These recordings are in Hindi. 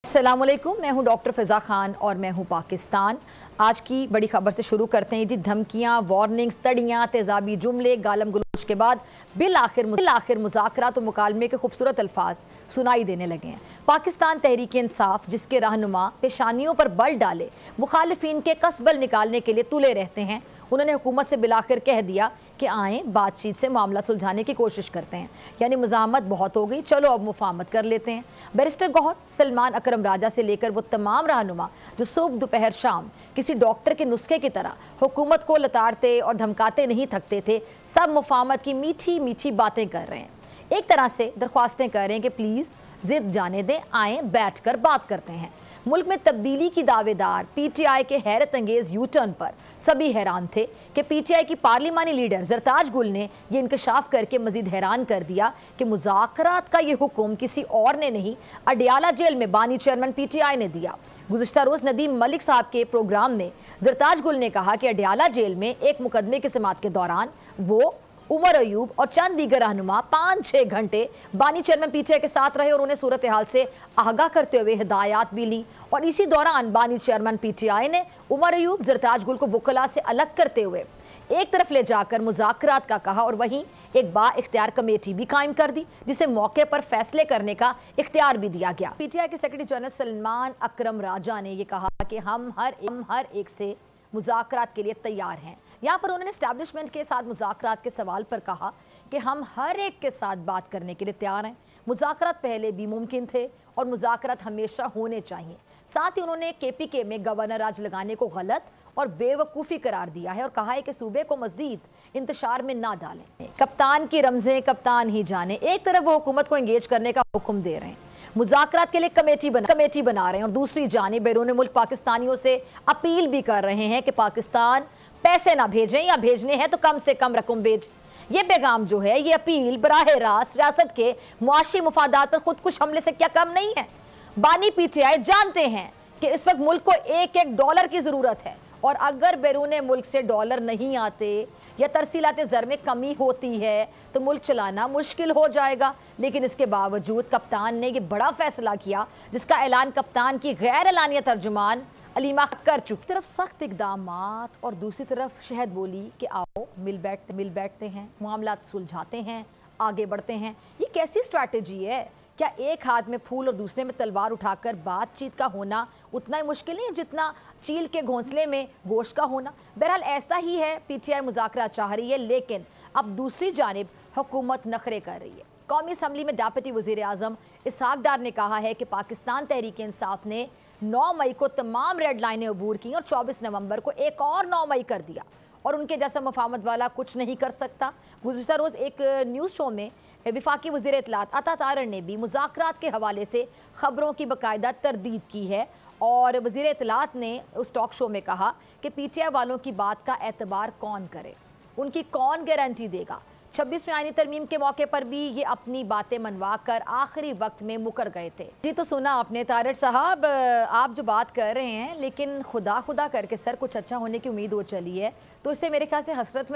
अस्सलामुअलैकुम, मैं हूं डॉक्टर फ़िज़ा खान और मैं हूं पाकिस्तान। आज की बड़ी खबर से शुरू करते हैं जी। धमकियां, वार्निंग्स, तड़ियां, तेज़ाबी जुमले, गालम गलोच के बाद बिल आखिर मुज़ाकरात और मुकालमे के खूबसूरत अल्फाज सुनाई देने लगे हैं। पाकिस्तान तहरीक इंसाफ, जिसके रहनुमा पेशानियों पर बल डाले मुखालिफिन के कसबल निकालने के लिए तुले रहते हैं, उन्होंने हुकूमत से बिलाखिर कह दिया कि आएँ बातचीत से मामला सुलझाने की कोशिश करते हैं। यानी मुज़ाहमत बहुत हो गई, चलो अब मुफाहमत कर लेते हैं। बैरिस्टर गौहर, सलमान अकरम राजा से लेकर वो तमाम रहनुमा जो सुबह दोपहर शाम किसी डॉक्टर के नुस्खे की तरह हुकूमत को लताड़ते और धमकाते नहीं थकते थे, सब मुफाहमत की मीठी मीठी बातें कर रहे हैं। एक तरह से दरख्वास्तें कर रहे हैं कि प्लीज़ जिद जाने दें, आएँ बैठ कर बात करते हैं। मुल्क में तब्दीली की दावेदार पीटीआई के हैरत अंगेज यू टर्न पर सभी हैरान थे कि पीटीआई की पार्लिमानी लीडर जरताज गुल ने यह इंकशाफ करके मजीद हैरान कर दिया कि मुज़ाकरात का यह हुक्म किसी और ने नहीं, अडियाला जेल में बानी चेयरमैन पीटीआई ने दिया। गुज़िश्ता रोज़ नदीम मलिक साहब के प्रोग्राम में जरताज गुल ने कहा कि अडियाला जेल में एक मुकदमे की समाअत के दौरान वो, उमर अयूब और चंद दीगर रहनुमा 5-6 घंटे बानी चेयरमैन पीटीआई के साथ रहे और उन्हें सूरत हाल से आगाह करते हुए हिदायत भी ली। और इसी दौरान बानी चेयरमैन पीटीआई ने उमर अयूब, जरताज गुल को वकला से अलग करते हुए एक तरफ ले जाकर मुज़ाकरात का कहा और वहीं एक बा इख्तियार कमेटी भी कायम कर दी, जिसे मौके पर फैसले करने का इख्तियार भी दिया गया। पीटीआई के सेक्रेटरी जनरल सलमान अकरम राजा ने यह कहा कि हम हर एक से मुज़ाकरात के लिए तैयार हैं। यहाँ पर उन्होंने एस्टैब्लिशमेंट के साथ मुज़ाकरात के सवाल पर कहा कि हम हर एक के साथ बात करने के लिए तैयार हैं। मुज़ाकरात पहले भी मुमकिन थे और मुज़ाकरात हमेशा होने चाहिए। साथ ही उन्होंने केपीके में गवर्नर राज लगाने को गलत और बेवकूफ़ी करार दिया है और कहा है कि सूबे को मज़ीद इंतशार में ना डालें। कप्तान की रमज़ें कप्तान ही जाने। एक तरफ वो हुकूमत को एंगेज करने का हुक्म दे रहे हैं, मुज़ाकरात के लिए कमेटी बना रहे हैं, और दूसरी जानिब बैरून मुल्क पाकिस्तानियों से अपील भी कर रहे हैं कि पाकिस्तान पैसे ना भेजें या भेजने हैं तो कम से कम रकम भेज। ये पैगाम जो है, ये अपील बराह रास्त रियासत के मुआशी मुफादात पर खुदकुश हमले से क्या कम नहीं है। बानी पीटीआई जानते हैं कि इस वक्त मुल्क को एक डॉलर की ज़रूरत है और अगर बैरून मुल्क से डॉलर नहीं आते या तरसीलात ज़र में कमी होती है तो मुल्क चलाना मुश्किल हो जाएगा। लेकिन इसके बावजूद कप्तान ने यह बड़ा फैसला किया, जिसका ऐलान कप्तान की गैर एलानिया तर्जुमान अलीमा कर चुकी। तरफ सख्त इकदामात और दूसरी तरफ शहद बोली कि आओ मिल बैठते हैं, मामला सुलझाते हैं, आगे बढ़ते हैं। ये कैसी स्ट्रैटेजी है? क्या एक हाथ में फूल और दूसरे में तलवार उठाकर बातचीत का होना उतना ही मुश्किल नहीं है जितना चील के घोंसले में गोश्त का होना? बहरहाल ऐसा ही है, पीटीआई मुज़ाकरात चाह रही है, लेकिन अब दूसरी जानिब हुकूमत नखरे कर रही है। कौमी असम्बली में डेप्यूटी वज़ीर आज़म इसहाक डार ने कहा है कि पाकिस्तान तहरीक इंसाफ ने 9 मई को तमाम रेड लाइनें अबूर की और 24 नवंबर को एक और 9 मई कर दिया और उनके जैसा मुफाहमत वाला कुछ नहीं कर सकता। गुज़िश्ता रोज़ एक न्यूज़ शो में वफाकी वज़ीर इत्तलात अता तारर ने भी मुज़ाकरात के हवाले से ख़बरों की बाकायदा तरदीद की है और वज़ीर इत्तलात ने उस टॉक शो में कहा कि पीटीआई वालों की बात का एतबार कौन करे, उनकी कौन गारंटी देगा। 26वीं आईनी तरमीम के मौके पर भी ये अपनी बातें मनवा कर आखिरी वक्त में मुकर गए थे। जी तो सुना आपने तारर साहब, आप जो बात कर रहे हैं, लेकिन खुदा करके सर कुछ अच्छा होने की उम्मीद हो चली है तो इससे मेरे ख्याल से हसरत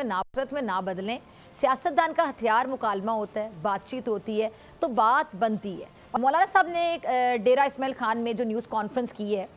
में ना बदलें। सियासतदान का हथियार मुकालमा होता है, बातचीत होती है तो बात बनती है। और मौलाना साहब ने डेरा इस्माइल खान में जो न्यूज़ कॉन्फ्रेंस की है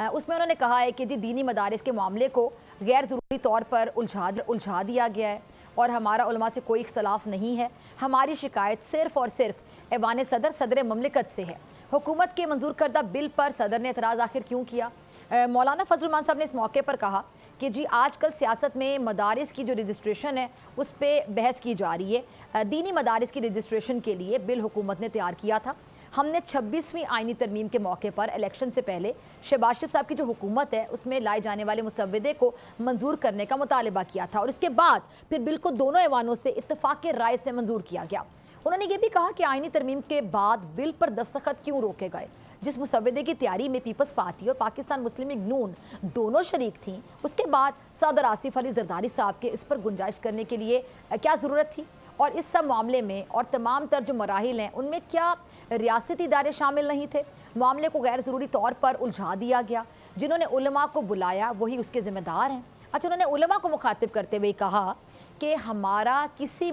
उसमें उन्होंने कहा है कि जी दीनी मदारिस के मामले को गैर ज़रूरी तौर पर उलझा दिया गया है और हमारा उलमा से कोई इख्तलाफ नहीं है। हमारी शिकायत सिर्फ़ और सिर्फ ऐवान सदर ममलिकत से है। हुकूमत के मंजूर करदा बिल पर सदर ने एतराज़ आखिर क्यों किया? मौलाना फजल रहमान साहब ने इस मौके पर कहा कि जी आजकल सियासत में मदारिस की जो रजिस्ट्रेशन है उस पर बहस की जा रही है। दीनी मदारिस की रजिस्ट्रेशन के लिए बिल हुकूमत ने तैयार किया था। हमने 26वीं आईनी तरमीम के मौके पर इलेक्शन से पहले शहबाज शरीफ साहब की जो हुकूमत है उसमें लाए जाने वाले मुसव्वदे को मंजूर करने का मुतालबा किया था और इसके बाद फिर बिल को दोनों ऐवानों से इत्तफाक के राय से मंजूर किया गया। उन्होंने ये भी कहा कि आईनी तरमीम के बाद बिल पर दस्तखत क्यों रोके गए? जिस मुसव्वदे की तैयारी में पीपल्स पार्टी और पाकिस्तान मुस्लिम लीग नून दोनों शरीक थीं, उसके बाद सदर आसिफ अली जरदारी साहब के इस पर गुंजाइश करने के लिए क्या ज़रूरत थी? और इस सब मामले में और तमाम तर जो मराहिल हैं उनमें क्या रियासती इदारे शामिल नहीं थे? मामले को गैर ज़रूरी तौर पर उलझा दिया गया। जिन्होंने उलमा को बुलाया वही उसके ज़िम्मेदार हैं। अच्छा, उन्होंने उलमा को मुखातिब करते हुए कहा कि हमारा किसी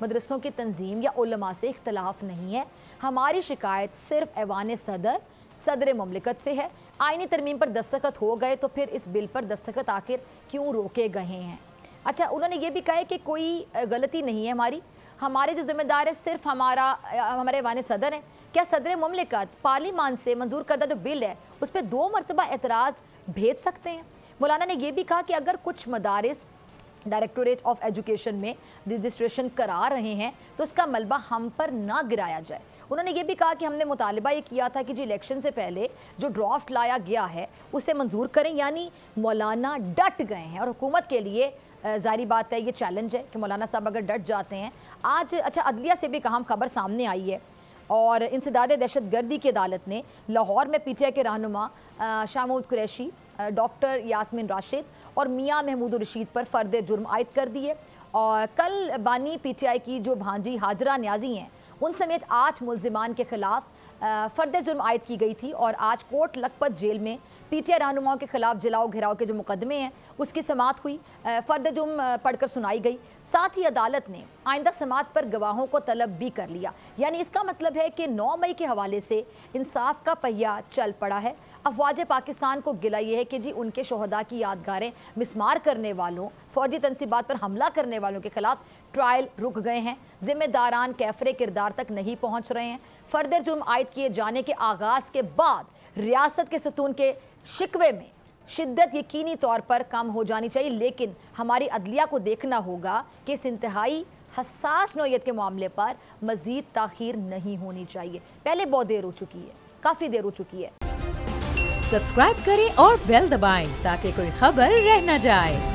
मदरसों की तंजीम या उलमा से इख्तलाफ नहीं है। हमारी शिकायत सिर्फ ऐवान सदर सदर मुमलिकत से है। आईनी तरमीम पर दस्तखत हो गए तो फिर इस बिल पर दस्तखत आखिर क्यों रोके गए हैं? अच्छा, उन्होंने ये भी कहा है कि कोई गलती नहीं है हमारी, हमारे जो जिम्मेदार है सिर्फ हमारे वाने सदर हैं। क्या सदर मुमलिकत पार्लिमान से मंजूर करदा जो बिल है उस पर 2 मरतबा एतराज़ भेज सकते हैं? मौलाना ने यह भी कहा कि अगर कुछ मदारिस डायरेक्टोरेट ऑफ एजुकेशन में रजिस्ट्रेशन करा रहे हैं तो उसका मलबा हम पर ना गिराया जाए। उन्होंने ये भी कहा कि हमने मुतालिबा ये किया था कि जी इलेक्शन से पहले जो ड्राफ्ट लाया गया है उसे मंजूर करें, यानी मौलाना डट गए हैं और हुकूमत के लिए ज़ाहिर बात है ये चैलेंज है कि मौलाना साहब अगर डट जाते हैं। आज अच्छा अदलिया से भी अहम खबर सामने आई है और इंसदाद दहशत गर्दी की अदालत ने लाहौर में PTI के रहनुमा शाह महमूद कुरैशी, डॉक्टर यास्मीन राशिद और मियाँ महमूद रशीद पर फ़र्द जुर्म आयद कर दिए। और कल बानी PTI की जो भांजी हाजरा न्याजी हैं उन समेत 8 मुल्जिमान के खिलाफ फ़र्द जुर्म आयद की गई थी और आज कोट लखपत जेल में PTI रहनुमाओं के खिलाफ जलाओ घेराव के जो मुकदमे हैं उसकी समाअत हुई, फ़र्द जुर्म पढ़कर सुनाई गई। साथ ही अदालत ने आइंदा समाअत पर गवाहों को तलब भी कर लिया। यानी इसका मतलब है कि 9 मई के हवाले से इंसाफ का पहिया चल पड़ा है। अफवाज पाकिस्तान को गिला ये है कि जी उनके शोहदा की यादगारें मिसमार करने वालों, फौजी तनसीबात पर हमला करने वालों के खिलाफ ट्रायल रुक गए हैं, जिम्मेदारान कैफरे किरदार तक नहीं पहुंच रहे हैं। फ़र्द जुर्म आयद किए जाने के आगाज़ के बाद रियासत के सतून के शिकवे में शिद्दत यकीनी तौर पर कम हो जानी चाहिए, लेकिन हमारी अदलिया को देखना होगा कि इस इंतहाई हसास नौयत के मामले पर मज़ीद ताख़ीर नहीं होनी चाहिए। पहले बहुत देर हो चुकी है, काफ़ी देर हो चुकी है। सब्सक्राइब करें और बेल दबाएं ताकि कोई खबर रह न जाए।